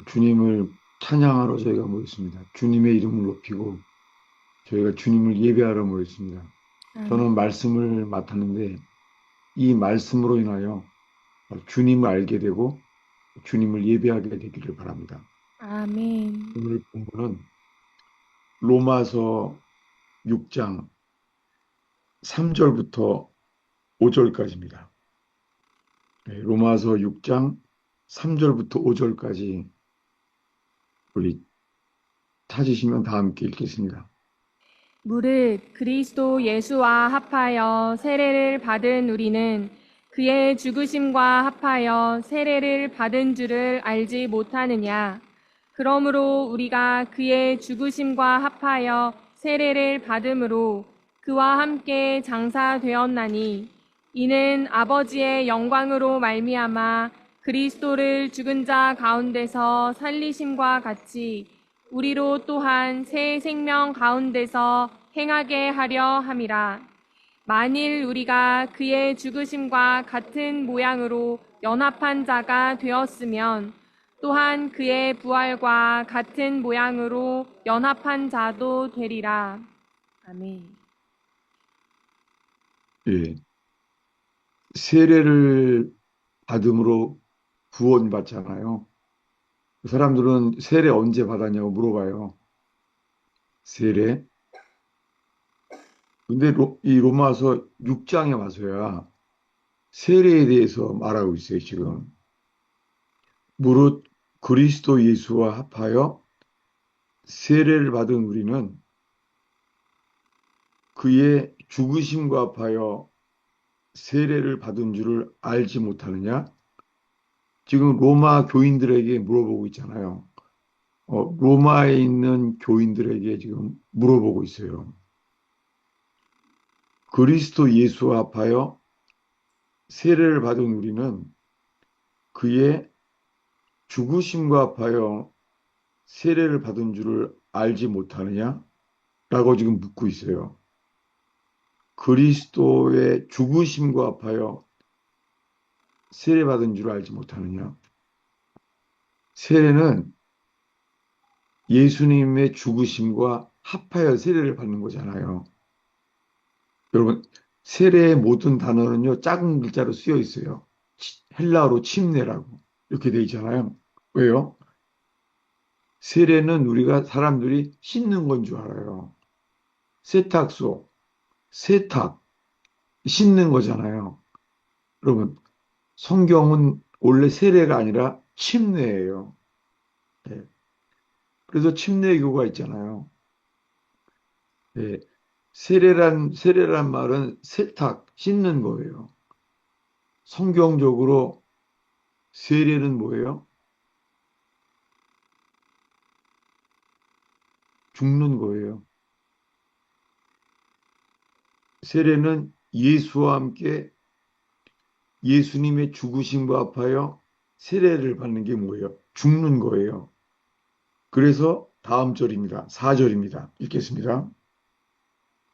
주님을 찬양하러 저희가 모였습니다. 주님의 이름을 높이고 저희가 주님을 예배하러 모였습니다. 저는 아멘. 말씀을 맡았는데 이 말씀으로 인하여 주님을 알게 되고 주님을 예배하게 되기를 바랍니다. 아멘. 오늘 본문은 로마서 6장 3절부터 5절까지입니다. 로마서 6장 3절부터 5절까지 우리 찾으시면 다 함께 읽겠습니다. 무릇 그리스도 예수와 합하여 세례를 받은 우리는 그의 죽으심과 합하여 세례를 받은 줄을 알지 못하느냐. 그러므로 우리가 그의 죽으심과 합하여 세례를 받음으로 그와 함께 장사되었나니 이는 아버지의 영광으로 말미암아 그리스도를 죽은 자 가운데서 살리심과 같이 우리로 또한 새 생명 가운데서 행하게 하려 함이라. 만일 우리가 그의 죽으심과 같은 모양으로 연합한 자가 되었으면 또한 그의 부활과 같은 모양으로 연합한 자도 되리라. 아멘. 예, 세례를 받음으로 구원받잖아요. 사람들은 세례 언제 받았냐고 물어봐요. 세례? 근데 이 로마서 6장에 와서야 세례에 대해서 말하고 있어요, 지금. 무릇 그리스도 예수와 합하여 세례를 받은 우리는 그의 죽으심과 합하여 세례를 받은 줄을 알지 못하느냐? 지금 로마 교인들에게 물어보고 있잖아요. 로마에 있는 교인들에게 지금 물어보고 있어요. 그리스도 예수와 합하여 세례를 받은 우리는 그의 죽으심과 합하여 세례를 받은 줄을 알지 못하느냐? 라고 지금 묻고 있어요. 그리스도의 죽으심과 합하여 세례받은 줄 알지 못하느냐? 세례는 예수님의 죽으심과 합하여 세례를 받는 거잖아요. 여러분, 세례의 모든 단어는요, 작은 글자로 쓰여 있어요. 헬라어로 침례라고. 이렇게 돼 있잖아요. 왜요? 세례는 우리가 사람들이 씻는 건 줄 알아요. 세탁소, 세탁, 씻는 거잖아요. 여러분, 성경은 원래 세례가 아니라 침례예요. 네. 그래서 침례교가 있잖아요. 네. 세례란 말은 세탁, 씻는 거예요. 성경적으로 세례는 뭐예요? 죽는 거예요. 세례는 예수와 함께 예수님의 죽으심과 합하여 세례를 받는 게 뭐예요? 죽는 거예요. 그래서 다음 절입니다. 4절입니다. 읽겠습니다.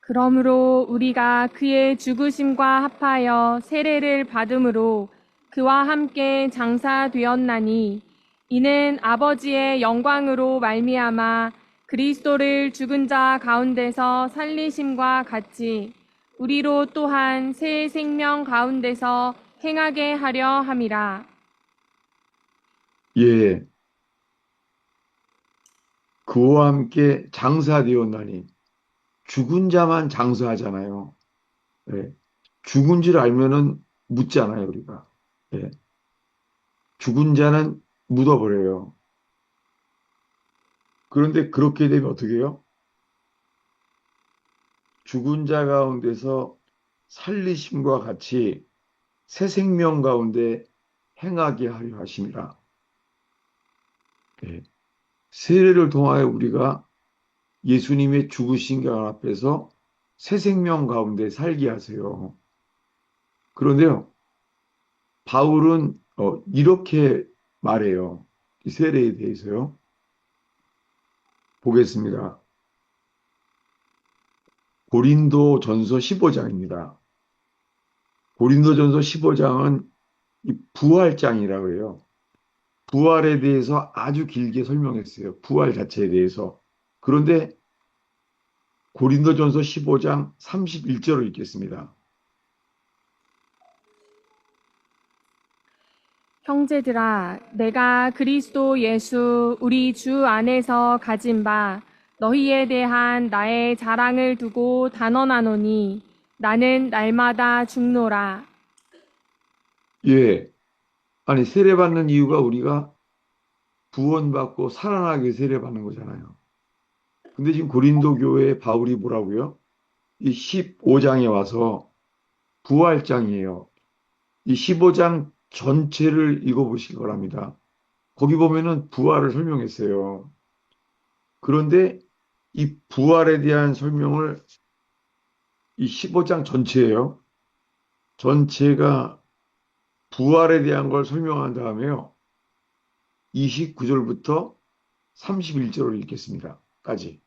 그러므로 우리가 그의 죽으심과 합하여 세례를 받음으로 그와 함께 장사되었나니 이는 아버지의 영광으로 말미암아 그리스도를 죽은 자 가운데서 살리심과 같이 우리로 또한 새 생명 가운데서 행하게 하려 함이라. 예, 그와 함께 장사되었나니 죽은 자만 장사하잖아요. 예, 죽은 줄 알면은 묻잖아요, 우리가. 예, 죽은 자는 묻어버려요. 그런데 그렇게 되면 어떻게 해요? 죽은 자 가운데서 살리심과 같이 새 생명 가운데 행하게 하려 하심이라. 예, 세례를 통하여 우리가 예수님의 죽으신 것 앞에서 새 생명 가운데 살게 하세요. 그런데요, 바울은 이렇게 말해요. 이 세례에 대해서요. 보겠습니다. 고린도 전서 15장입니다. 고린도 전서 15장은 이 부활장이라고 해요. 부활에 대해서 아주 길게 설명했어요. 부활 자체에 대해서. 그런데 고린도전서 15장 31절을 읽겠습니다. 형제들아, 내가 그리스도 예수 우리 주 안에서 가진 바 너희에 대한 나의 자랑을 두고 단언하노니 나는 날마다 죽노라. 예. 아니, 세례받는 이유가 우리가 구원받고 살아나게 세례받는 거잖아요. 근데 지금 고린도 교회의 바울이 뭐라고요? 이 15장에 와서 부활장이에요. 이 15장 전체를 읽어보시기 바랍니다. 거기 보면은 부활을 설명했어요. 그런데 이 부활에 대한 설명을 이 15장 전체예요. 전체가 부활에 대한 걸 설명한 다음에요. 29절부터 31절을 읽겠습니다. 까지.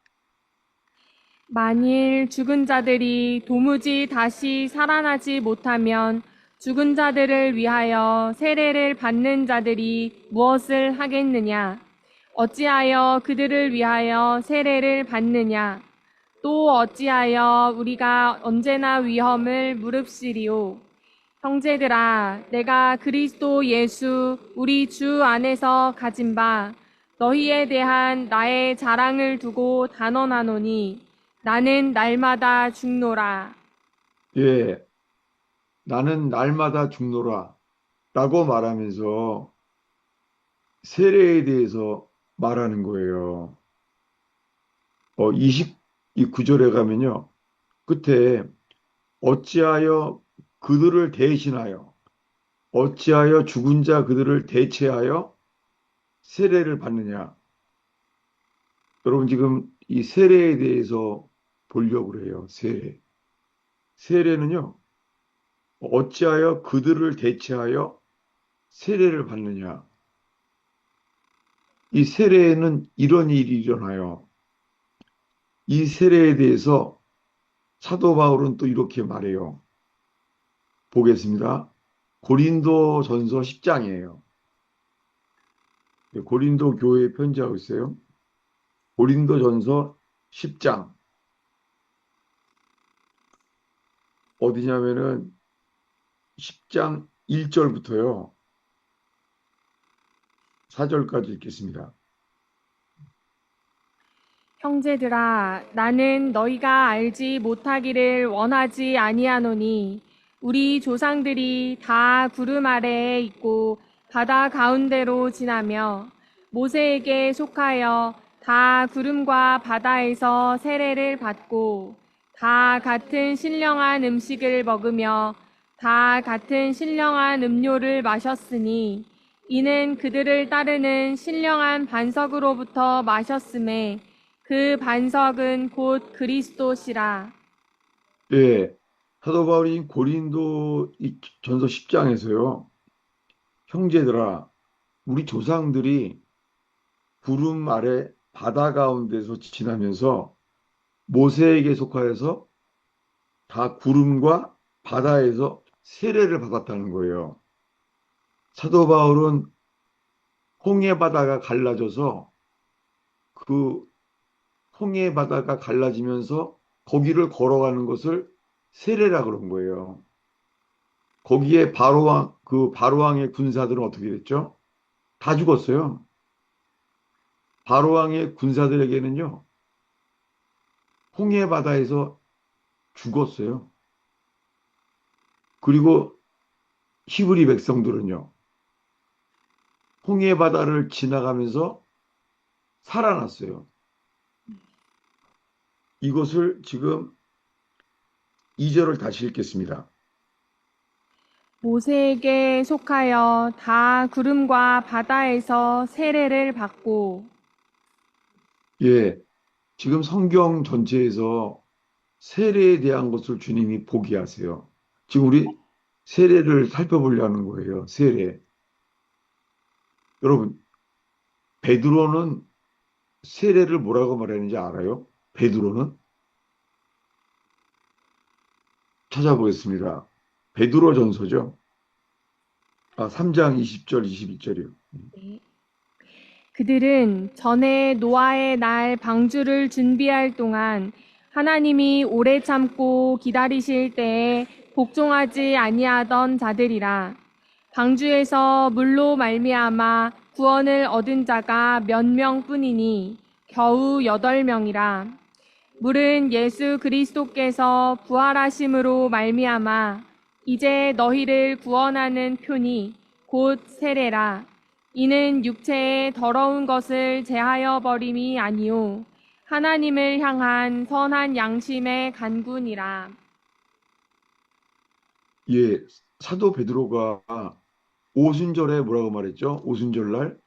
만일 죽은 자들이 도무지 다시 살아나지 못하면 죽은 자들을 위하여 세례를 받는 자들이 무엇을 하겠느냐? 어찌하여 그들을 위하여 세례를 받느냐? 또 어찌하여 우리가 언제나 위험을 무릅쓰리오? 형제들아, 내가 그리스도 예수 우리 주 안에서 가진 바 너희에 대한 나의 자랑을 두고 단언하노니 나는 날마다 죽노라. 예, 나는 날마다 죽노라 라고 말하면서 세례에 대해서 말하는 거예요. 29절에 가면요. 끝에 어찌하여 그들을 대신하여 어찌하여 죽은 자 그들을 대체하여 세례를 받느냐. 여러분 지금 이 세례에 대해서 보려고 그래요. 세례. 세례는요. 어찌하여 그들을 대체하여 세례를 받느냐. 이 세례에는 이런 일이 일어나요. 이 세례에 대해서 사도 바울은 또 이렇게 말해요. 보겠습니다. 고린도 전서 10장이에요. 고린도 교회에 편지하고 있어요. 고린도 전서 10장. 어디냐면은 10장 1절부터요. 4절까지 읽겠습니다. 형제들아, 나는 너희가 알지 못하기를 원하지 아니하노니 우리 조상들이 다 구름 아래에 있고 바다 가운데로 지나며 모세에게 속하여 다 구름과 바다에서 세례를 받고 다 같은 신령한 음식을 먹으며 다 같은 신령한 음료를 마셨으니 이는 그들을 따르는 신령한 반석으로부터 마셨음에 그 반석은 곧 그리스도시라. 예, 사도 바울이 고린도 전서 10장에서요. 형제들아, 우리 조상들이 구름 아래 바다 가운데서 지나면서 모세에게 속하여서 다 구름과 바다에서 세례를 받았다는 거예요. 사도 바울은 홍해 바다가 갈라져서 그 홍해 바다가 갈라지면서 거기를 걸어가는 것을 세례라 그런 거예요. 거기에 바로왕의 군사들은 어떻게 됐죠? 다 죽었어요. 바로왕의 군사들에게는요, 홍해 바다에서 죽었어요. 그리고 히브리 백성들은요, 홍해 바다를 지나가면서 살아났어요. 이것을 지금 2절을 다시 읽겠습니다. 모세에게 속하여 다 구름과 바다에서 세례를 받고 예, 지금 성경 전체에서 세례에 대한 것을 주님이 보게 하세요. 지금 우리 세례를 살펴보려는 거예요. 세례. 여러분, 베드로는 세례를 뭐라고 말하는지 알아요? 베드로는? 찾아보겠습니다. 베드로 전서죠. 3장 20절, 21절이요. 그들은 전에 노아의 날 방주를 준비할 동안 하나님이 오래 참고 기다리실 때에 복종하지 아니하던 자들이라. 방주에서 물로 말미암아 구원을 얻은 자가 몇 명뿐이니 겨우 8명이라. 물은 예수 그리스도께서 부활하심으로 말미암아 이제 너희를 구원하는 표니 곧 세례라. 이는 육체의 더러운 것을 제하여 버림이 아니요 하나님을 향한 선한 양심의 간구니라. 예, 사도 베드로가 오순절에 뭐라고 말했죠? 오순절날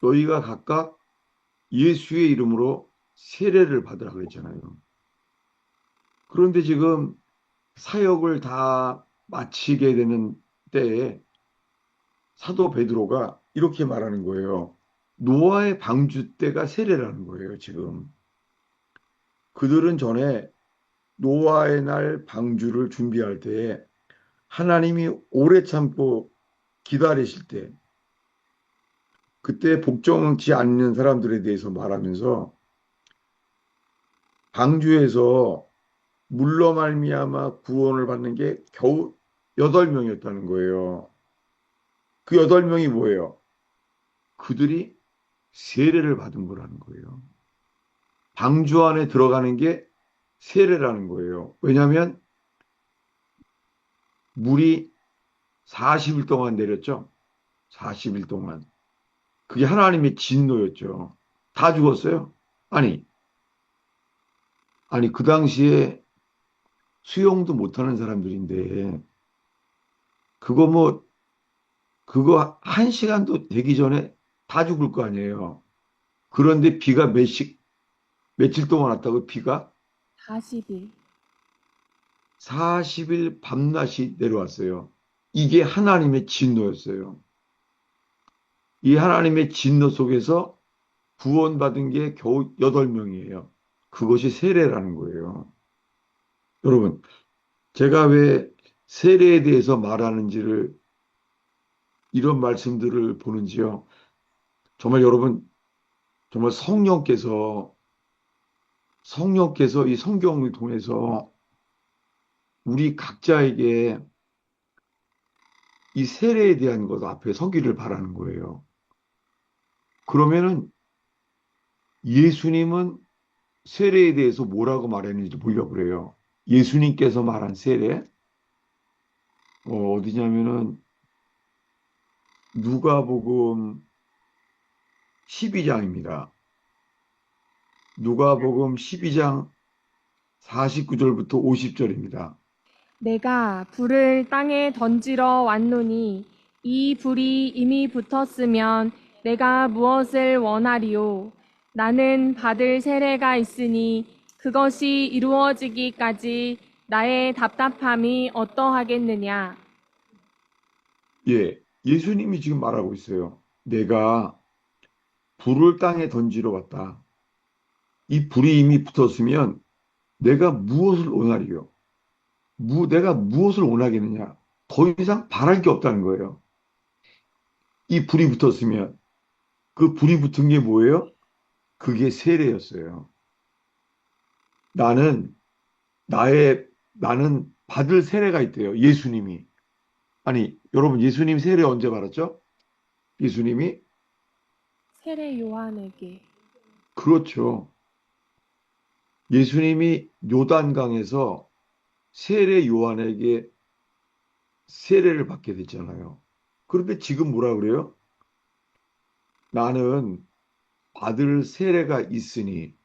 너희가 각각 예수의 이름으로 세례를 받으라 그랬잖아요. 그런데 지금 사역을 다 마치게 되는 때에 사도 베드로가 이렇게 말하는 거예요. 노아의 방주 때가 세례라는 거예요, 지금. 그들은 전에 노아의 날 방주를 준비할 때에 하나님이 오래 참고 기다리실 때 그때 복종치 않는 사람들에 대해서 말하면서 방주에서 물로 말미암아 구원을 받는 게 겨우 8명이었다는 거예요. 그 8명이 뭐예요? 그들이 세례를 받은 거라는 거예요. 방주 안에 들어가는 게 세례라는 거예요. 왜냐하면 물이 40일 동안 내렸죠. 40일 동안. 그게 하나님의 진노였죠. 다 죽었어요. 아니, 그 당시에 수영도 못하는 사람들인데, 그거 뭐, 그거 1시간도 되기 전에 다 죽을 거 아니에요. 그런데 비가 며칠 동안 왔다고 비가 40일. 40일 밤낮이 내려왔어요. 이게 하나님의 진노였어요. 이 하나님의 진노 속에서 구원받은 게 겨우 8명이에요. 그것이 세례라는 거예요. 여러분, 제가 왜 세례에 대해서 말하는지를, 이런 말씀들을 보는지요. 정말 여러분, 정말 성령께서 이 성경을 통해서 우리 각자에게 이 세례에 대한 것 앞에 서기를 바라는 거예요. 그러면은 예수님은 세례에 대해서 뭐라고 말했는지 보려고 그래요. 예수님께서 말한 세례, 어디냐면은 누가복음 12장입니다. 누가복음 12장 49절부터 50절입니다. 내가 불을 땅에 던지러 왔노니 이 불이 이미 붙었으면 내가 무엇을 원하리요? 나는 받을 세례가 있으니 그것이 이루어지기까지 나의 답답함이 어떠하겠느냐? 예, 예수님이 지금 말하고 있어요. 내가 불을 땅에 던지러 왔다. 이 불이 이미 붙었으면 내가 무엇을 원하리요? 내가 무엇을 원하겠느냐? 더 이상 바랄 게 없다는 거예요. 이 불이 붙었으면 그 불이 붙은 게 뭐예요? 그게 세례였어요. 나는 나는 받을 세례가 있대요. 예수님이. 아니, 여러분 예수님 세례 언제 받았죠? 예수님이 세례 요한에게. 그렇죠. 예수님이 요단강에서 세례 요한에게 세례를 받게 됐잖아요. 그런데 지금 뭐라 그래요? 나는 받을 세례가 있으니.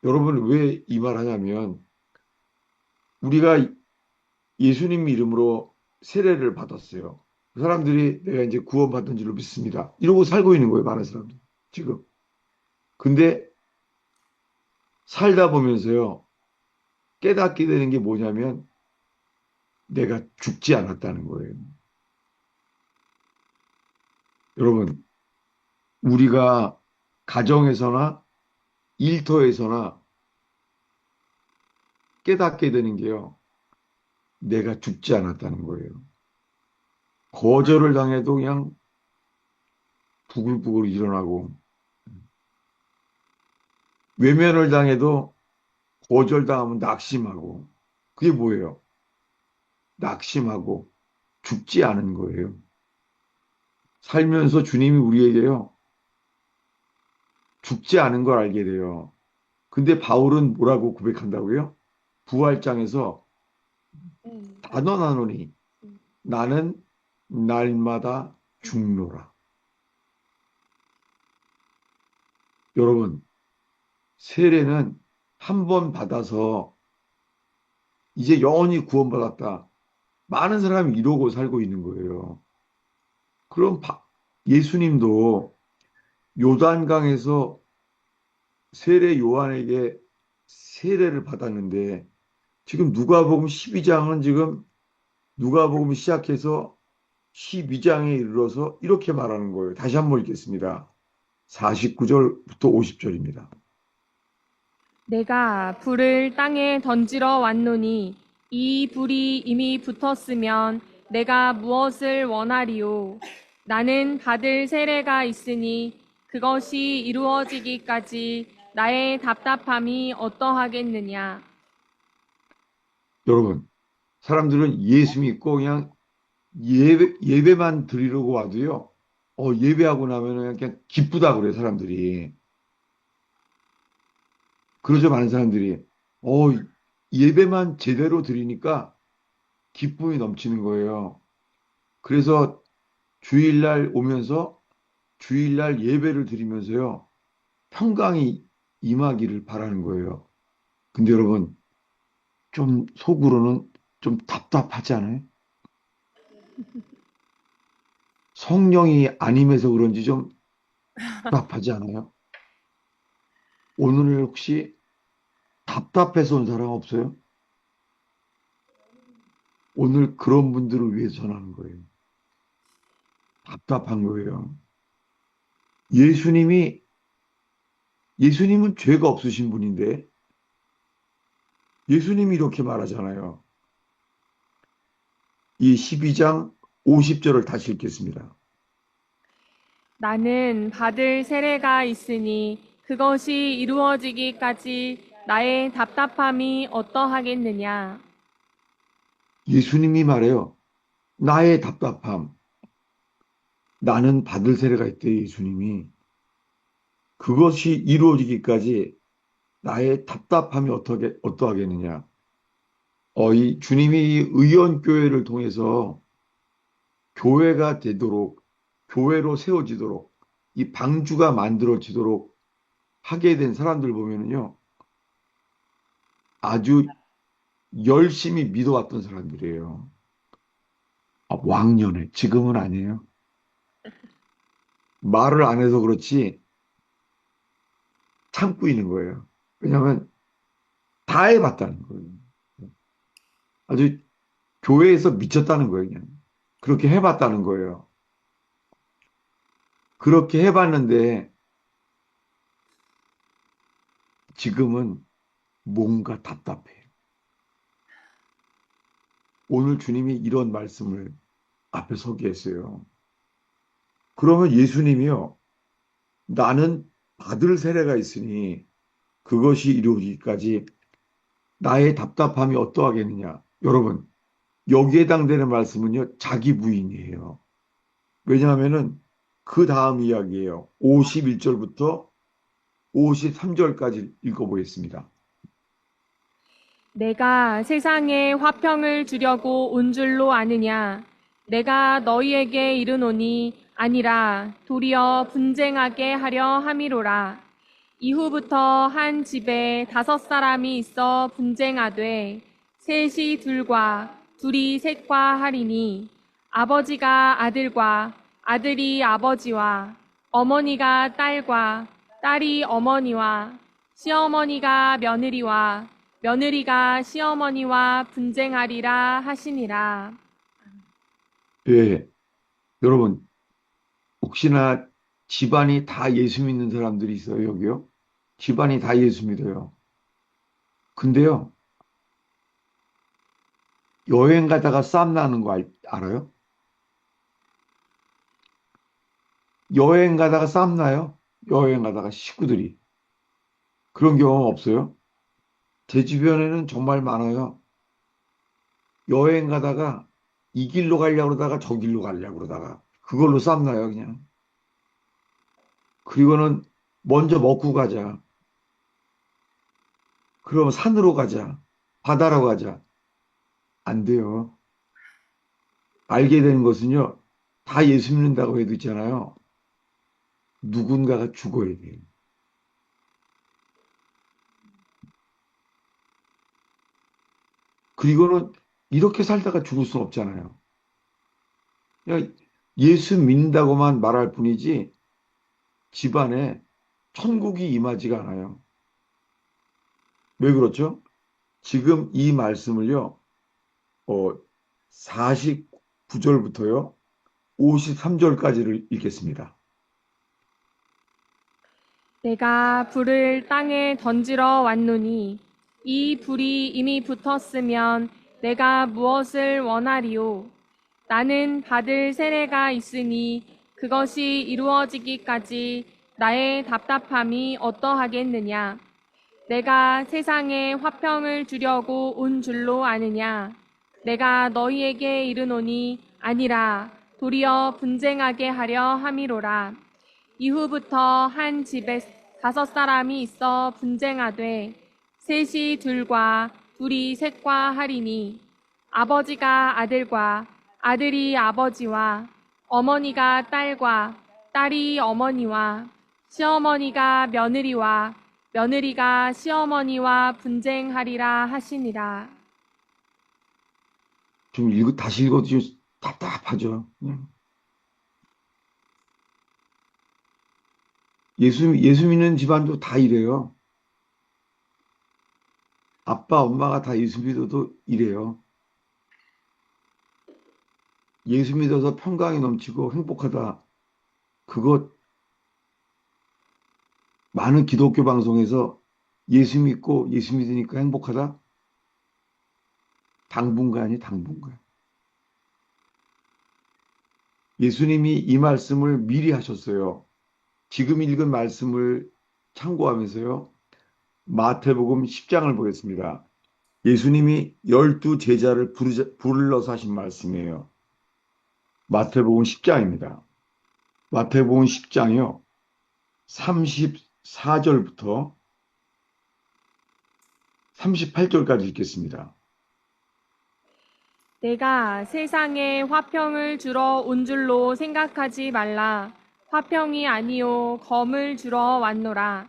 여러분 왜 이 말 하냐면 우리가 예수님 이름으로 세례를 받았어요. 그 사람들이 내가 이제 구원받은 줄로 믿습니다. 이러고 살고 있는 거예요, 많은 사람들. 지금. 근데 살다 보면서요, 깨닫게 되는 게 뭐냐면 내가 죽지 않았다는 거예요. 여러분, 우리가 가정에서나 일터에서나 깨닫게 되는 게요, 내가 죽지 않았다는 거예요. 거절을 당해도 그냥 부글부글 일어나고 외면을 당해도 거절당하면 낙심하고 그게 뭐예요? 낙심하고 죽지 않은 거예요. 살면서 주님이 우리에게요, 죽지 않은 걸 알게 돼요. 근데 바울은 뭐라고 고백한다고요? 부활장에서 네. 단언하노니 나는 날마다 죽노라. 여러분, 세례는 한 번 받아서 이제 영원히 구원받았다. 많은 사람이 이러고 살고 있는 거예요. 그럼 예수님도 요단강에서 세례 요한에게 세례를 받았는데 지금 누가복음 12장은 지금 누가복음 시작해서 12장에 이르러서 이렇게 말하는 거예요. 다시 한번 읽겠습니다. 49절부터 50절입니다. 내가 불을 땅에 던지러 왔노니 이 불이 이미 붙었으면 내가 무엇을 원하리요? 나는 받을 세례가 있으니 그것이 이루어지기까지 나의 답답함이 어떠하겠느냐? 여러분, 사람들은 예수 믿고 그냥 예배만 드리려고 와도요. 예배하고 나면은 그냥 기쁘다 그래요, 사람들이. 그러죠, 많은 사람들이. 어, 예배만 제대로 드리니까 기쁨이 넘치는 거예요. 그래서 주일날 오면서 주일날 예배를 드리면서요. 평강이 임하기를 바라는 거예요. 근데 여러분, 좀 속으로는 좀 답답하지 않아요? 성령이 안 임해서 그런지 좀 답답하지 않아요? 오늘 혹시 답답해서 온 사람 없어요? 오늘 그런 분들을 위해서 전하는 거예요. 답답한 거예요. 예수님이, 예수님은 죄가 없으신 분인데, 예수님이 이렇게 말하잖아요. 이 12장 50절을 다시 읽겠습니다. 나는 받을 세례가 있으니 그것이 이루어지기까지 나의 답답함이 어떠하겠느냐? 예수님이 말해요. 나의 답답함. 나는 받을 세례가 있대, 예수님이. 그것이 이루어지기까지 나의 답답함이 어떠하겠느냐. 이 주님이 의원교회를 통해서 교회가 되도록, 교회로 세워지도록, 이 방주가 만들어지도록 하게 된 사람들 보면은요, 아주 열심히 믿어왔던 사람들이에요. 왕년에, 지금은 아니에요. 말을 안 해서 그렇지 참고 있는 거예요. 왜냐하면 다 해봤다는 거예요. 아주 교회에서 미쳤다는 거예요, 그냥. 그렇게 해봤다는 거예요. 그렇게 해봤는데 지금은 뭔가 답답해요. 오늘 주님이 이런 말씀을 앞에 서게 했어요. 그러면 예수님이요, 나는 받을 세례가 있으니 그것이 이루어지기까지 나의 답답함이 어떠하겠느냐. 여러분, 여기에 해당되는 말씀은요, 자기 부인이에요. 왜냐하면은 그 다음 이야기예요. 51절부터 53절까지 읽어보겠습니다. 내가 세상에 화평을 주려고 온 줄로 아느냐? 내가 너희에게 이르노니 아니라 도리어 분쟁하게 하려 함이로라. 이후부터 한 집에 5사람이 있어 분쟁하되 셋이 둘과 둘이 셋과 하리니 아버지가 아들과 아들이 아버지와 어머니가 딸과 딸이 어머니와 시어머니가 며느리와 며느리가 시어머니와 분쟁하리라 하시니라. 예, 여러분, 혹시나 집안이 다 예수 믿는 사람들이 있어요, 여기요? 집안이 다 예수 믿어요. 근데요, 여행 가다가 싸움 나는 거 알아요? 여행 가다가 싸움나요? 여행 가다가 식구들이. 그런 경험 없어요? 제 주변에는 정말 많아요. 여행 가다가 이 길로 가려고 그러다가 저 길로 가려고 그러다가 그걸로 싸움나요, 그냥. 그리고는 먼저 먹고 가자. 그럼 산으로 가자. 바다로 가자. 안 돼요. 알게 되는 것은요, 다 예수 믿는다고 해도 있잖아요. 누군가가 죽어야 돼요. 그리고는 이렇게 살다가 죽을 수는 없잖아요. 그냥 예수 믿는다고만 말할 뿐이지 집안에 천국이 임하지가 않아요. 왜 그렇죠? 지금 이 말씀을요, 49절부터요, 53절까지를 읽겠습니다. 내가 불을 땅에 던지러 왔노니 이 불이 이미 붙었으면 내가 무엇을 원하리요? 나는 받을 세례가 있으니 그것이 이루어지기까지 나의 답답함이 어떠하겠느냐? 내가 세상에 화평을 주려고 온 줄로 아느냐? 내가 너희에게 이르노니 아니라 도리어 분쟁하게 하려 함이로라. 이후부터 한 집에 5사람이 있어 분쟁하되 셋이 둘과 둘이 셋과 하리니 아버지가 아들과 아들이 아버지와 어머니가 딸과 딸이 어머니와 시어머니가 며느리와 며느리가 시어머니와 분쟁하리라 하시니라. 좀 다시 읽어도 좀 답답하죠. 예수 믿는 집안도 다 이래요. 아빠, 엄마가 다 예수 믿어도 이래요. 예수 믿어서 평강이 넘치고 행복하다. 그것 많은 기독교 방송에서 예수 믿고 예수 믿으니까 행복하다? 당분간이 당분간. 예수님이 이 말씀을 미리 하셨어요. 지금 읽은 말씀을 참고하면서요. 마태복음 10장을 보겠습니다. 예수님이 12제자를 불러서 하신 말씀이에요. 마태복음 10장입니다. 마태복음 10장이요. 34절부터 38절까지 읽겠습니다. 내가 세상에 화평을 주러 온 줄로 생각하지 말라. 화평이 아니요 검을 주러 왔노라.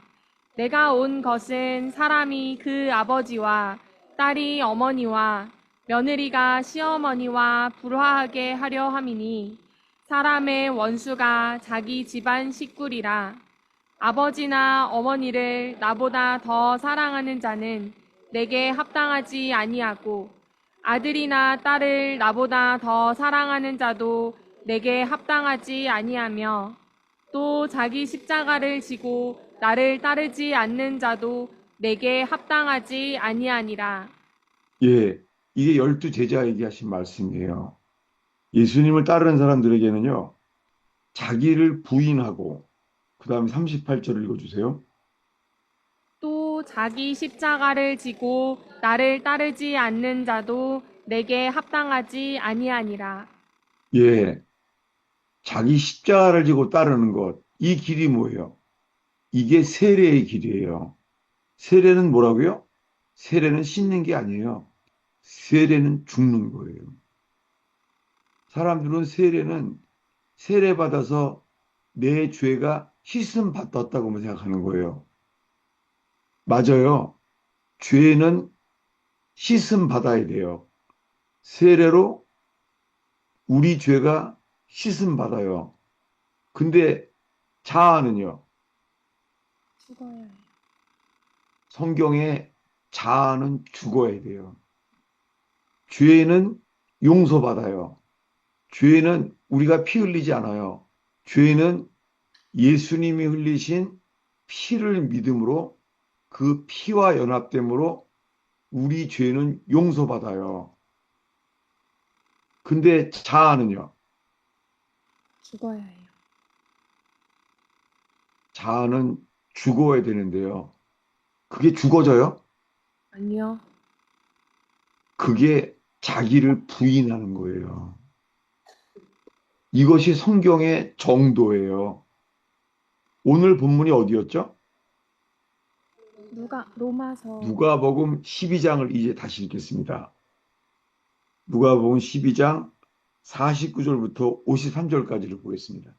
내가 온 것은 사람이 그 아버지와 딸이 어머니와 며느리가 시어머니와 불화하게 하려 함이니 사람의 원수가 자기 집안 식구리라. 아버지나 어머니를 나보다 더 사랑하는 자는 내게 합당하지 아니하고 아들이나 딸을 나보다 더 사랑하는 자도 내게 합당하지 아니하며 또 자기 십자가를 지고 나를 따르지 않는 자도 내게 합당하지 아니하니라. 예, 이게 12제자에게 하신 말씀이에요. 예수님을 따르는 사람들에게는요, 자기를 부인하고, 그 다음에 38절을 읽어주세요. 또 자기 십자가를 지고 나를 따르지 않는 자도 내게 합당하지 아니하니라. 예, 자기 십자가를 지고 따르는 것, 이 길이 뭐예요? 이게 세례의 길이에요. 세례는 뭐라고요? 세례는 씻는 게 아니에요. 세례는 죽는 거예요. 사람들은 세례받아서 내 죄가 씻음 받았다고만 생각하는 거예요. 맞아요. 죄는 씻음 받아야 돼요. 세례로 우리 죄가 씻음 받아요. 근데 자아는요. 죽어야 해요. 성경에 자아는 죽어야 돼요. 죄는 용서받아요. 죄는 우리가 피 흘리지 않아요. 죄는 예수님이 흘리신 피를 믿음으로 그 피와 연합됨으로 우리 죄는 용서받아요. 근데 자아는요. 죽어야 해요. 자아는 죽어야 되는데요. 그게 죽어져요? 아니요. 그게 자기를 부인하는 거예요. 이것이 성경의 정도예요. 오늘 본문이 어디였죠? 로마서. 누가복음 12장을 이제 다시 읽겠습니다. 누가복음 12장 49절부터 53절까지를 보겠습니다.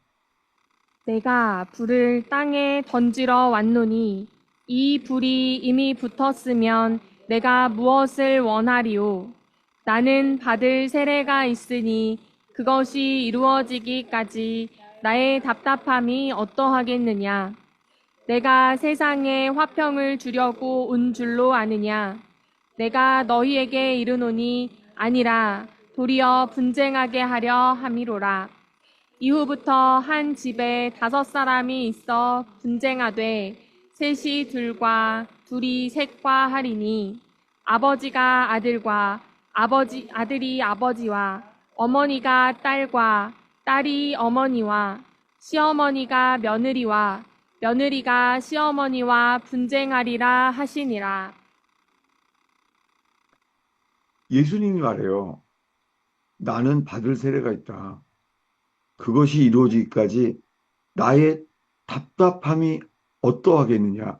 내가 불을 땅에 던지러 왔노니 이 불이 이미 붙었으면 내가 무엇을 원하리요? 나는 받을 세례가 있으니 그것이 이루어지기까지 나의 답답함이 어떠하겠느냐? 내가 세상에 화평을 주려고 온 줄로 아느냐? 내가 너희에게 이르노니 아니라 도리어 분쟁하게 하려 함이로라. 이후부터 한 집에 5사람이 있어 분쟁하되 셋이 둘과 둘이 셋과 하리니 아버지가 아들과 아들이 아버지와 어머니가 딸과 딸이 어머니와 시어머니가 며느리와 며느리가 시어머니와 분쟁하리라 하시니라. 예수님이 말해요. 나는 받을 세례가 있다. 그것이 이루어지기까지 나의 답답함이 어떠하겠느냐.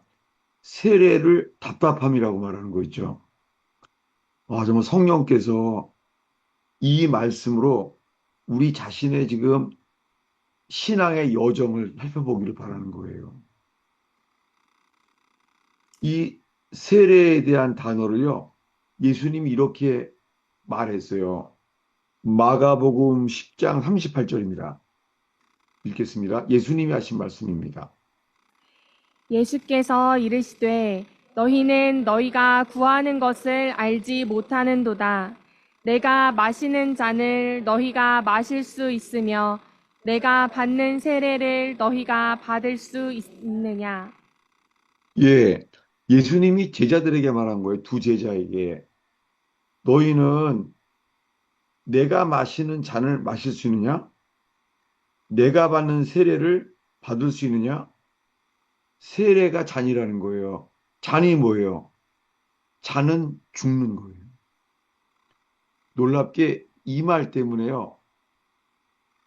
세례를 답답함이라고 말하는 거 있죠. 아, 정말 성령께서 이 말씀으로 우리 자신의 지금 신앙의 여정을 살펴보기를 바라는 거예요. 이 세례에 대한 단어를요, 예수님이 이렇게 말했어요. 마가복음 10장 38절입니다. 읽겠습니다. 예수님이 하신 말씀입니다. 예수께서 이르시되 너희는 너희가 구하는 것을 알지 못하는도다. 내가 마시는 잔을 너희가 마실 수 있으며 내가 받는 세례를 너희가 받을 수 있느냐. 예, 예수님이 제자들에게 말한 거예요. 두 제자에게. 너희는 내가 마시는 잔을 마실 수 있느냐? 내가 받는 세례를 받을 수 있느냐? 세례가 잔이라는 거예요. 잔이 뭐예요? 잔은 죽는 거예요. 놀랍게 이 말 때문에요.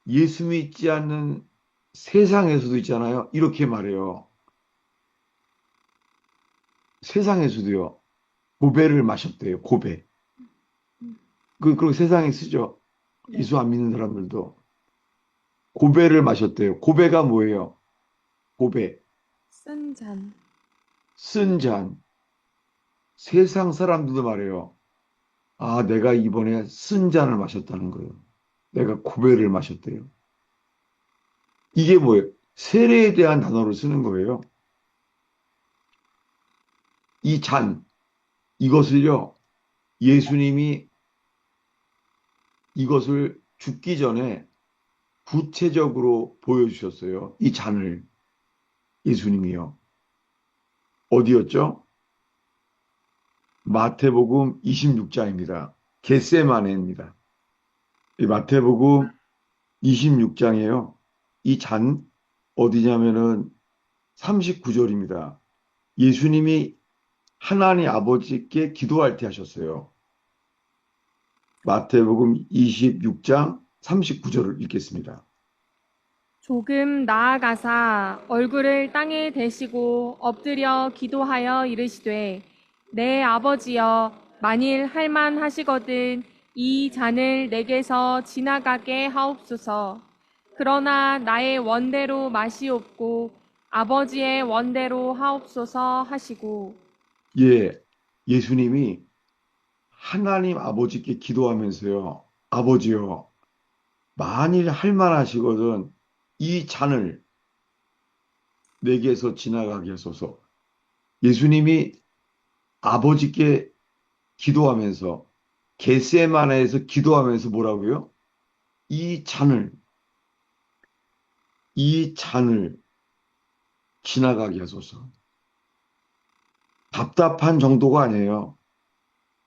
예수 믿지 않는 세상에서도 있잖아요. 이렇게 말해요. 세상에서도요. 고배를 마셨대요. 고배. 그리고 세상에 쓰죠. 네. 예수 안 믿는 사람들도. 고배를 마셨대요. 고배가 뭐예요? 고배. 쓴 잔. 쓴 잔. 세상 사람들도 말해요. 아, 내가 이번에 쓴 잔을 마셨다는 거예요. 내가 고배를 마셨대요. 이게 뭐예요? 세례에 대한 단어를 쓰는 거예요. 이 잔, 이것을요, 예수님이 이것을 죽기 전에 구체적으로 보여주셨어요. 이 잔을 예수님이요. 어디였죠? 마태복음 26장입니다. 겟세마네입니다. 이 마태복음 26장이에요. 이 잔 어디냐면은 39절입니다. 예수님이 하나님 아버지께 기도할 때 하셨어요. 마태복음 26장 39절을 읽겠습니다. 조금 나아가사 얼굴을 땅에 대시고 엎드려 기도하여 이르시되 내 아버지여 만일 할만하시거든 이 잔을 내게서 지나가게 하옵소서. 그러나 나의 원대로 마시옵고 아버지의 원대로 하옵소서 하시고. 예, 예수님이 하나님 아버지께 기도하면서요. 아버지요, 만일 할만하시거든 이 잔을 내게서 지나가게 하소서. 예수님이 아버지께 기도하면서 겟세마네에서 기도하면서 뭐라고요? 이 잔을 이 잔을 지나가게 하소서. 답답한 정도가 아니에요.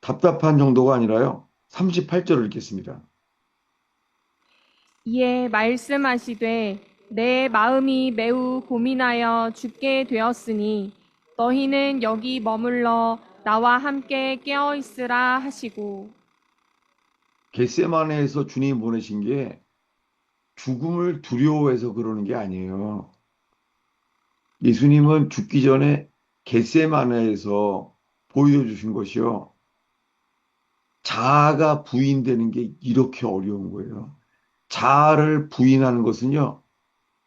답답한 정도가 아니라요. 38절을 읽겠습니다. 이에 말씀하시되 내 마음이 매우 고민하여 죽게 되었으니 너희는 여기 머물러 나와 함께 깨어 있으라 하시고 겟세마네에서 주님이 보내신 게 죽음을 두려워해서 그러는 게 아니에요. 예수님은 죽기 전에 겟세마네에서 보여주신 것이요. 자아가 부인되는 게 이렇게 어려운 거예요. 자아를 부인하는 것은요,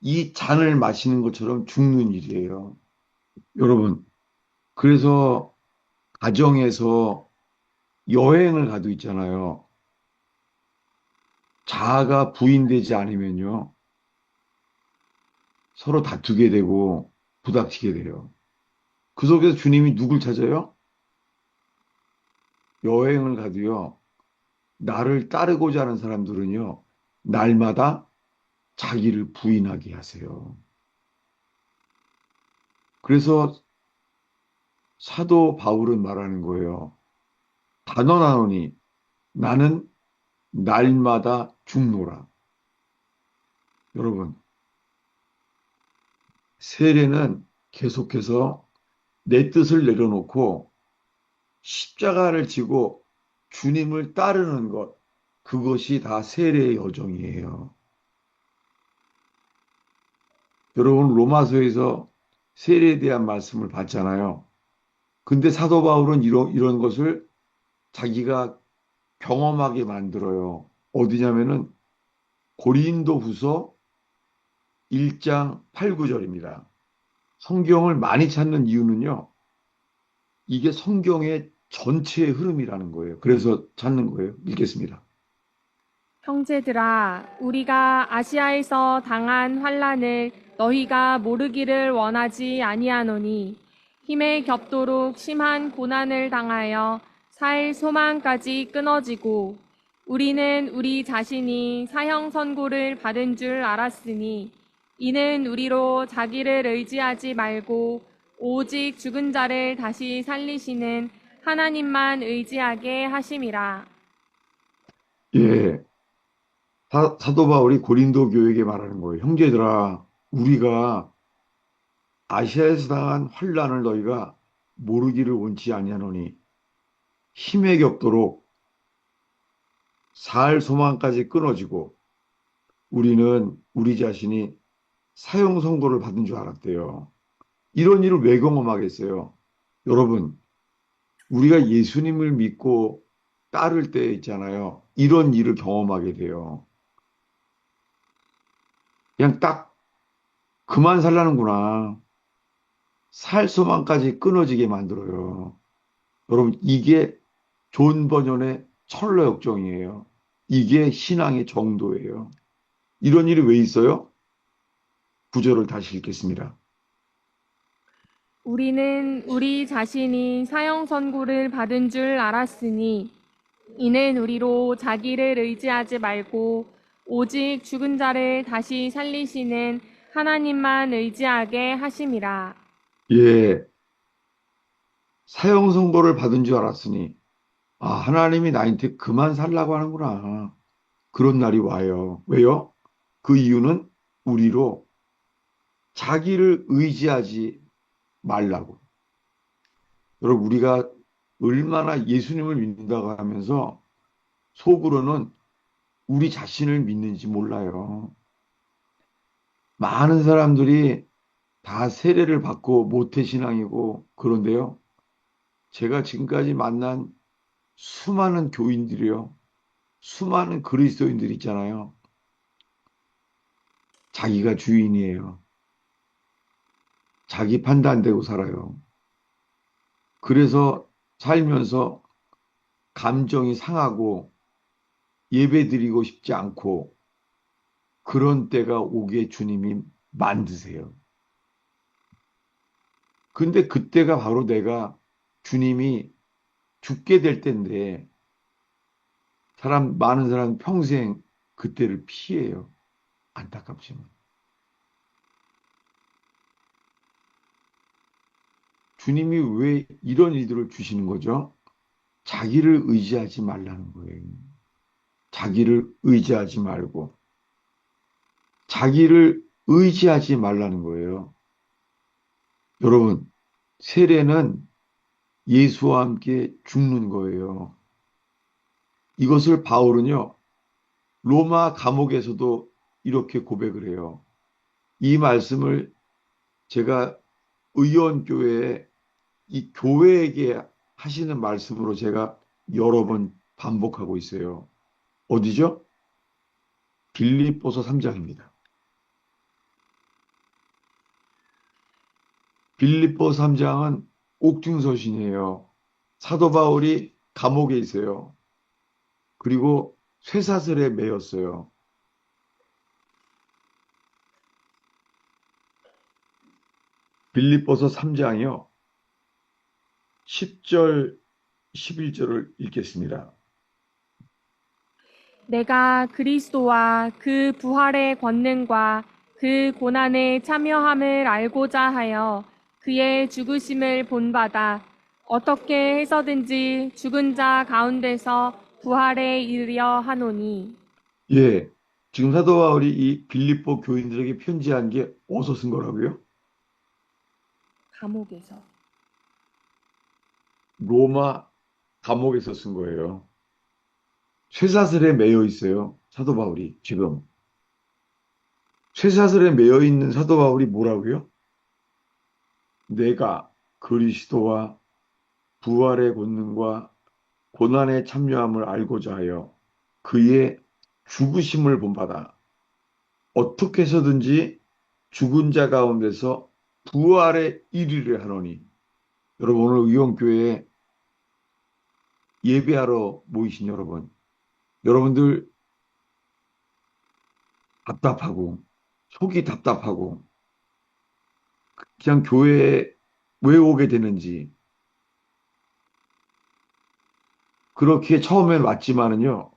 이 잔을 마시는 것처럼 죽는 일이에요. 여러분, 그래서 가정에서 여행을 가도 있잖아요. 자아가 부인되지 않으면요, 서로 다투게 되고 부닥치게 돼요. 그 속에서 주님이 누굴 찾아요? 여행을 가도요, 나를 따르고자 하는 사람들은요, 날마다 자기를 부인하게 하세요. 그래서 사도 바울은 말하는 거예요. 단언하노니 나는 날마다 죽노라. 여러분, 세례는 계속해서 내 뜻을 내려놓고 십자가를 지고 주님을 따르는 것, 그것이 다 세례의 여정이에요. 여러분, 로마서에서 세례에 대한 말씀을 봤잖아요. 근데 사도 바울은 이런 것을 자기가 경험하게 만들어요. 어디냐면은 고린도 후서 1장 8, 9절입니다. 성경을 많이 찾는 이유는요. 이게 성경의 전체의 흐름이라는 거예요. 그래서 찾는 거예요. 읽겠습니다. 형제들아 우리가 아시아에서 당한 환난을 너희가 모르기를 원하지 아니하노니 힘에 겹도록 심한 고난을 당하여 살 소망까지 끊어지고 우리는 우리 자신이 사형 선고를 받은 줄 알았으니 이는 우리로 자기를 의지하지 말고 오직 죽은 자를 다시 살리시는 하나님만 의지하게 하심이라. 예, 사도 바울이 고린도 교회에게 말하는 거예요. 형제들아, 우리가 아시아에서 당한 환난을 너희가 모르기를 원치 아니하노니 힘에 겹도록 살 소망까지 끊어지고 우리는 우리 자신이 사형 선고를 받은 줄 알았대요. 이런 일을 왜 경험하겠어요? 여러분, 우리가 예수님을 믿고 따를 때 있잖아요. 이런 일을 경험하게 돼요. 그냥 딱 그만 살라는구나. 살 소망까지 끊어지게 만들어요. 여러분, 이게 존 버년의 철로역정이에요. 이게 신앙의 정도예요. 이런 일이 왜 있어요? 구절을 다시 읽겠습니다. 우리는 우리 자신이 사형 선고를 받은 줄 알았으니 이는 우리로 자기를 의지하지 말고 오직 죽은 자를 다시 살리시는 하나님만 의지하게 하심이라. 예, 사형 선고를 받은 줄 알았으니, 아, 하나님이 나한테 그만 살라고 하는구나. 그런 날이 와요. 왜요? 그 이유는 우리로 자기를 의지하지 말라고. 여러분, 우리가 얼마나 예수님을 믿는다고 하면서 속으로는 우리 자신을 믿는지 몰라요. 많은 사람들이 다 세례를 받고 모태신앙이고 그런데요. 제가 지금까지 만난 수많은 교인들이요. 수많은 그리스도인들 있잖아요. 자기가 주인이에요. 자기 판단되고 살아요. 그래서 살면서 감정이 상하고 예배드리고 싶지 않고 그런 때가 오게 주님이 만드세요. 근데 그때가 바로 내가 주님이 죽게 될 때인데 많은 사람 평생 그때를 피해요. 안타깝지만. 주님이 왜 이런 일들을 주시는 거죠? 자기를 의지하지 말라는 거예요. 자기를 의지하지 말고 자기를 의지하지 말라는 거예요. 여러분, 세례는 예수와 함께 죽는 거예요. 이것을 바울은요, 로마 감옥에서도 이렇게 고백을 해요. 이 말씀을 제가 의원교회에 이 교회에게 하시는 말씀으로 제가 여러 번 반복하고 있어요. 어디죠? 빌립보서 3장입니다. 빌립보 3장은 옥중서신이에요. 사도 바울이 감옥에 있어요. 그리고 쇠사슬에 매였어요. 빌립보서 3장이요. 10절, 11절을 읽겠습니다. 내가 그리스도와 그 부활의 권능과 그 고난에 참여함을 알고자 하여 그의 죽으심을 본받아 어떻게 해서든지 죽은 자 가운데서 부활에 이르려 하노니. 예, 지금 사도 바울이 이 빌립보 교인들에게 편지한 게 어디서 쓴 거라고요? 감옥에서. 로마 감옥에서 쓴 거예요. 쇠사슬에 매여 있어요. 사도 바울이 지금. 쇠사슬에 매여 있는 사도 바울이 뭐라고요? 내가 그리스도와 부활의 권능과 고난에 참여함을 알고자 하여 그의 죽으심을 본받아 어떻게 해서든지 죽은 자 가운데서 부활의 일위를 하노니. 여러분, 오늘 의원교회에 예배하러 모이신 여러분, 여러분들 답답하고 속이 답답하고 그냥 교회에 왜 오게 되는지, 그렇게 처음엔 왔지만은요,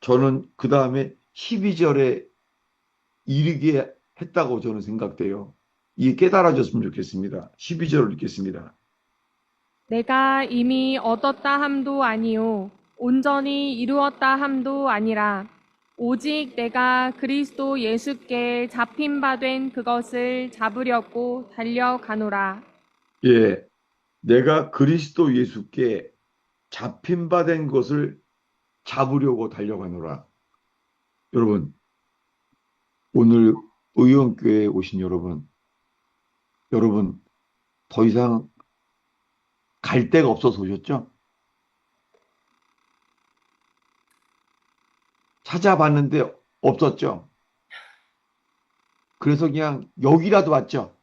저는 그 다음에 12절에 이르게 했다고 저는 생각돼요. 이게 깨달아졌으면 좋겠습니다. 12절을 읽겠습니다. 내가 이미 얻었다 함도 아니요 온전히 이루었다 함도 아니라 오직 내가 그리스도 예수께 잡힌 바 된 그것을 잡으려고 달려가노라. 예, 내가 그리스도 예수께 잡힌 바 된 것을 잡으려고 달려가노라. 여러분, 오늘 의원교회에 오신 여러분, 여러분, 더 이상 갈 데가 없어서 오셨죠? 찾아봤는데 없었죠? 그래서 그냥 여기라도 왔죠?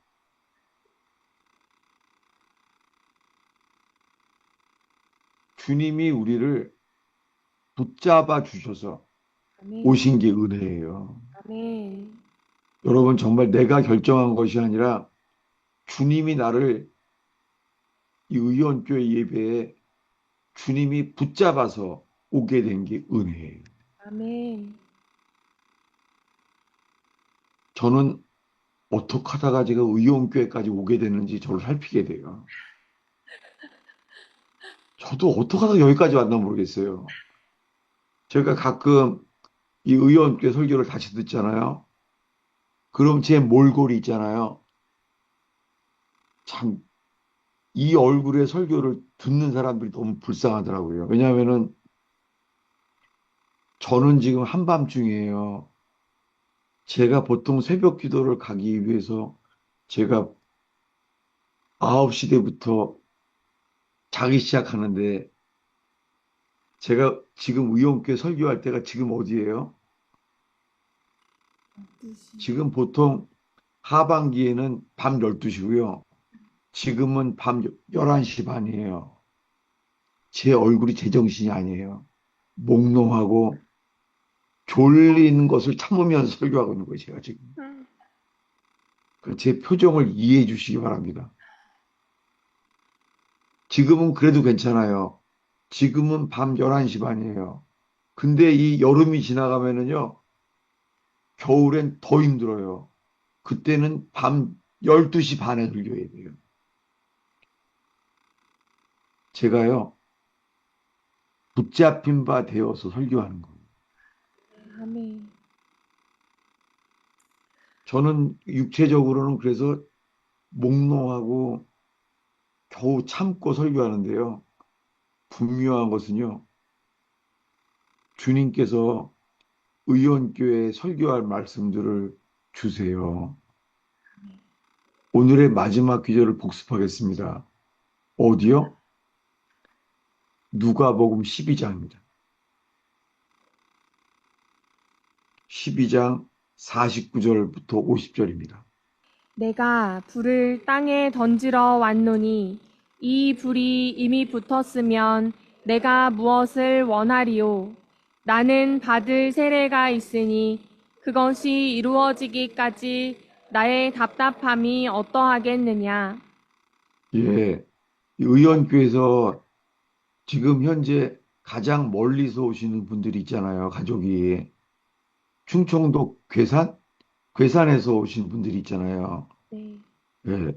주님이 우리를 붙잡아 주셔서 아멘. 오신 게 은혜예요. 아멘. 여러분, 정말 내가 결정한 것이 아니라 주님이 나를 이 의원교회 예배에 주님이 붙잡아서 오게 된 게 은혜예요. 아멘. 저는 어떻게 하다가 제가 의원교회까지 오게 됐는지 저를 살피게 돼요. 저도 어떻게 하다가 여기까지 왔나 모르겠어요. 제가 가끔 이 의원교회 설교를 다시 듣잖아요. 그럼 제 몰골이 있잖아요. 참, 이 얼굴의 설교를 듣는 사람들이 너무 불쌍하더라고요. 왜냐하면은 저는 지금 한밤중이에요. 제가 보통 새벽 기도를 가기 위해서 제가 9시 대부터 자기 시작하는데 제가 지금 의원교회 설교할 때가 지금 어디예요? 지금 보통 하반기에는 밤 12시고요. 지금은 밤 11시 반이에요. 제 얼굴이 제정신이 아니에요. 몽롱하고 졸린 것을 참으면서 설교하고 있는 거예요, 제가 지금. 제 표정을 이해해 주시기 바랍니다. 지금은 그래도 괜찮아요. 지금은 밤 11시 반이에요. 근데 이 여름이 지나가면은요, 겨울엔 더 힘들어요. 그때는 밤 12시 반에 설교해야 돼요. 제가요, 붙잡힌 바 되어서 설교하는 거예요. 아멘. 저는 육체적으로는 그래서 몽롱하고 겨우 참고 설교하는데요. 분명한 것은요, 주님께서 의원교회 설교할 말씀들을 주세요. 오늘의 마지막 기절을 복습하겠습니다. 어디요? 누가복음 12장입니다. 12장 49절부터 50절입니다. 내가 불을 땅에 던지러 왔노니 이 불이 이미 붙었으면 내가 무엇을 원하리요? 나는 받을 세례가 있으니 그것이 이루어지기까지 나의 답답함이 어떠하겠느냐? 예, 이 의원교회에서 지금 현재 가장 멀리서 오시는 분들이 있잖아요. 가족이. 충청도 괴산? 괴산에서 오신 분들이 있잖아요. 네. 예,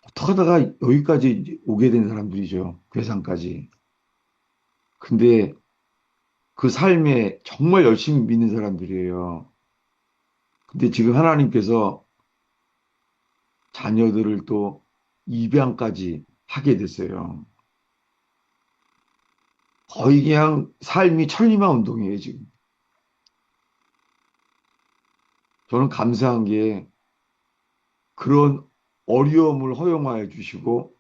어떻게 하다가 여기까지 오게 된 사람들이죠. 괴산까지. 근데 그 삶에 정말 열심히 믿는 사람들이에요. 근데 지금 하나님께서 자녀들을 또 입양까지 하게 됐어요. 거의 그냥 삶이 천리만 운동이에요, 지금. 저는 감사한 게 그런 어려움을 허용하여 주시고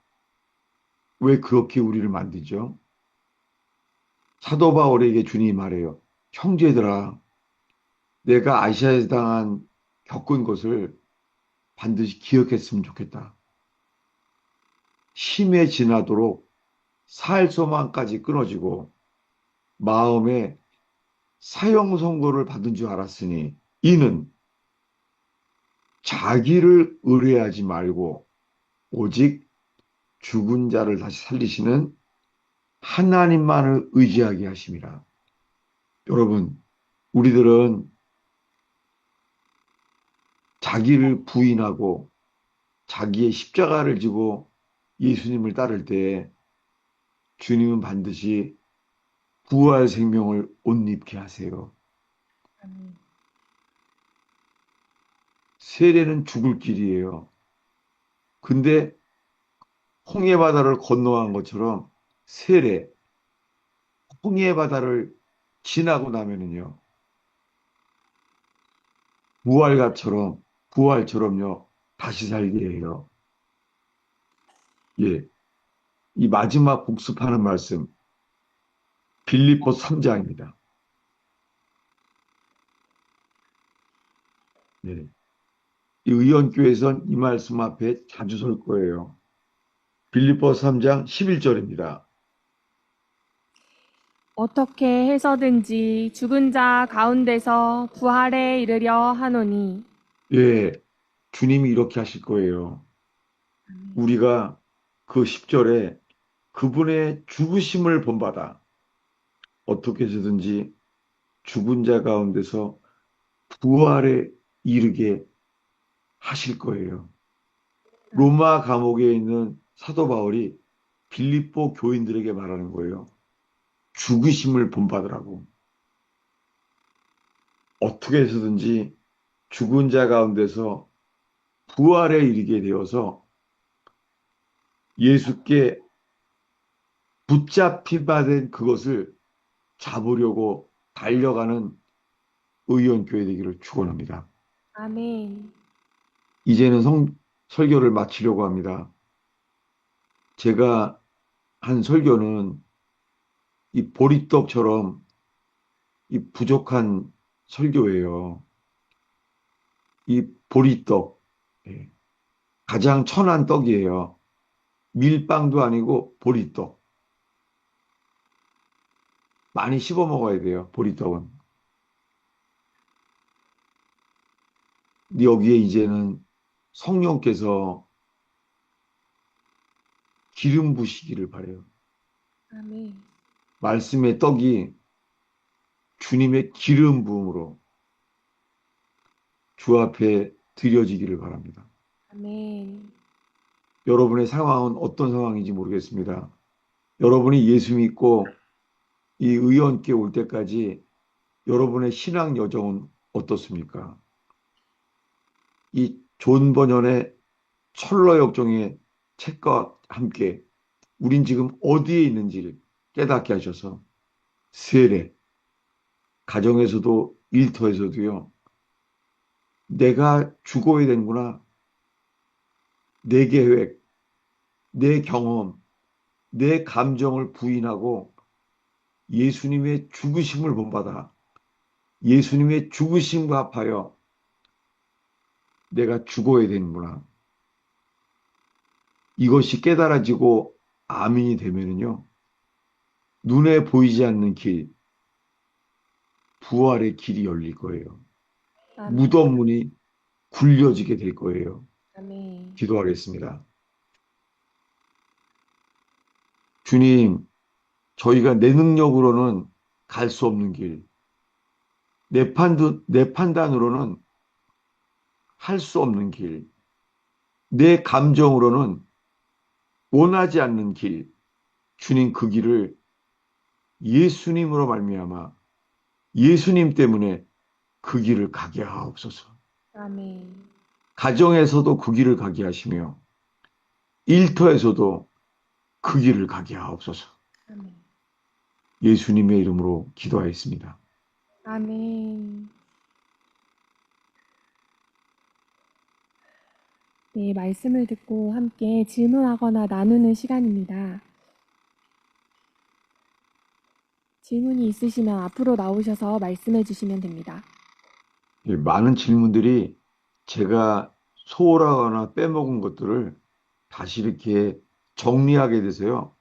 왜 그렇게 우리를 만드죠? 사도 바울에게 주님이 말해요. 형제들아, 내가 아시아에서 겪은 것을 반드시 기억했으면 좋겠다. 힘에 지나도록 살 소망까지 끊어지고 마음에 사형 선고를 받은 줄 알았으니 이는 자기를 의뢰하지 말고 오직 죽은 자를 다시 살리시는 하나님만을 의지하게 하심이라. 여러분, 우리들은 자기를 부인하고 자기의 십자가를 지고 예수님을 따를 때 주님은 반드시 부활 생명을 옷 입게 하세요. 세례는 죽을 길이에요. 근데 홍해 바다를 건너간 것처럼 세례, 홍해 바다를 지나고 나면은요, 부활처럼요, 다시 살게 해요. 예. 이 마지막 복습하는 말씀, 빌립보 3장입니다. 예. 이 의원교회에선 이 말씀 앞에 자주 설 거예요. 빌립보 3장 11절입니다. 어떻게 해서든지 죽은 자 가운데서 부활에 이르려 하노니 예. 주님이 이렇게 하실 거예요. 우리가 그 10절에 그분의 죽으심을 본받아 어떻게 해서든지 죽은 자 가운데서 부활에 이르게 하실 거예요. 로마 감옥에 있는 사도 바울이 빌립보 교인들에게 말하는 거예요. 죽으심을 본받으라고. 어떻게 해서든지 죽은 자 가운데서 부활에 이르게 되어서 예수께 붙잡히바 된 그것을 잡으려고 달려가는 의원교회 되기를 축원합니다. 아멘. 이제는 설교를 마치려고 합니다. 제가 한 설교는 이 보리떡처럼 이 부족한 설교예요. 이 보리떡, 예, 가장 천한 떡이에요. 밀빵도 아니고 보리떡. 많이 씹어 먹어야 돼요, 보리떡은. 여기에 이제는 성령께서 기름 부시기를 바래요. 아멘. 말씀의 떡이 주님의 기름 부음으로 주 앞에 드려지기를 바랍니다. 아멘. 여러분의 상황은 어떤 상황인지 모르겠습니다. 여러분이 예수 믿고 이 의원께 올 때까지 여러분의 신앙 여정은 어떻습니까? 이 존 버년의 철로 역정의 책과 함께 우린 지금 어디에 있는지를 깨닫게 하셔서 세례, 가정에서도 일터에서도요, 내가 죽어야 되는구나. 내 계획, 내 경험, 내 감정을 부인하고 예수님의 죽으심을 본받아 예수님의 죽으심과 합하여 내가 죽어야 되는구나. 이것이 깨달아지고 아멘이 되면은요, 눈에 보이지 않는 길, 부활의 길이 열릴 거예요. 아멘. 무덤 문이 굴려지게 될 거예요. 아멘. 기도하겠습니다. 주님, 저희가 내 능력으로는 갈 수 없는 길, 내 판단으로는 할 수 없는 길, 내 감정으로는 원하지 않는 길, 주님 그 길을 예수님으로 말미암아 예수님 때문에 그 길을 가게 하옵소서. 아멘. 가정에서도 그 길을 가게 하시며 일터에서도 그 길을 가게 하옵소서. 아멘. 예수님의 이름으로 기도하였습니다. 아멘. 네, 말씀을 듣고 함께 질문하거나 나누는 시간입니다. 질문이 있으시면 앞으로 나오셔서 말씀해 주시면 됩니다. 많은 질문들이 제가 소홀하거나 빼먹은 것들을 다시 이렇게 정리하게 돼서요.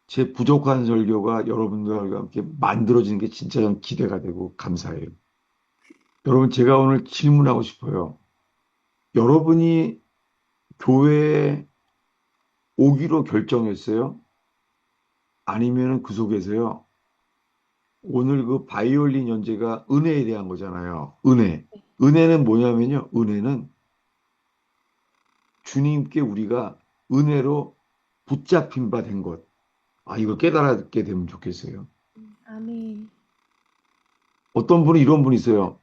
제 부족한 설교가 여러분들과 함께 만들어지는 게 진짜 좀 기대가 되고 감사해요. 여러분, 제가 오늘 질문하고 싶어요. 여러분이 교회에 오기로 결정했어요? 아니면 그 속에서요, 오늘 그 바이올린 연주가 은혜에 대한 거잖아요. 은혜. 은혜는 뭐냐면요. 은혜는 주님께 우리가 은혜로 붙잡힌 바 된 것. 아, 이걸 깨달게 되면 좋겠어요. 아멘. 어떤 분이 이런 분이 있어요.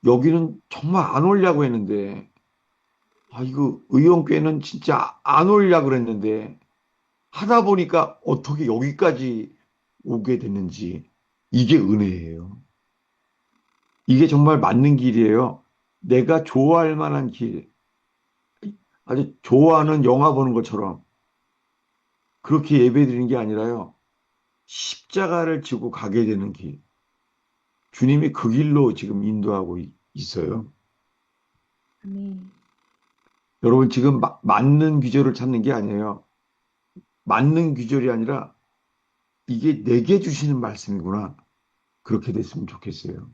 여기는 정말 안 오려고 했는데, 아, 이거 의원교회는 진짜 안 오려고 그랬는데, 하다 보니까 어떻게 여기까지 오게 됐는지, 이게 은혜예요. 이게 정말 맞는 길이에요. 내가 좋아할 만한 길, 아주 좋아하는 영화 보는 것처럼 그렇게 예배드리는 게 아니라요. 십자가를 지고 가게 되는 길. 주님이 그 길로 지금 인도하고 있어요. 아멘. 여러분 지금 맞는 귀절을 찾는 게 아니에요. 맞는 귀절이 아니라 이게 내게 주시는 말씀이구나. 그렇게 됐으면 좋겠어요.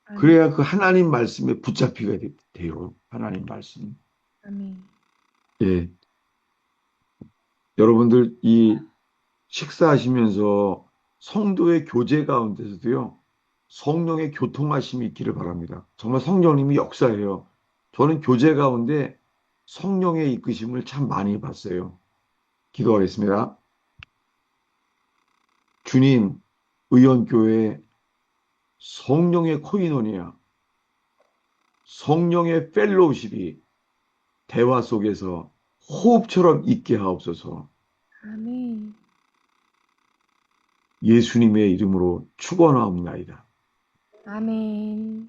아멘. 그래야 그 하나님 말씀에 붙잡히게 돼요. 하나님 말씀. 아멘. 예. 여러분들 이 식사하시면서 성도의 교제 가운데서도요. 성령의 교통하심이 있기를 바랍니다. 정말 성령님이 역사해요. 저는 교제 가운데 성령의 이끄심을 참 많이 봤어요. 기도하겠습니다. 주님, 의원교회 성령의 코이노니아, 성령의 펠로우십이 대화 속에서 호흡처럼 있게 하옵소서. 아멘. 예수님의 이름으로 축원하옵나이다. 아멘.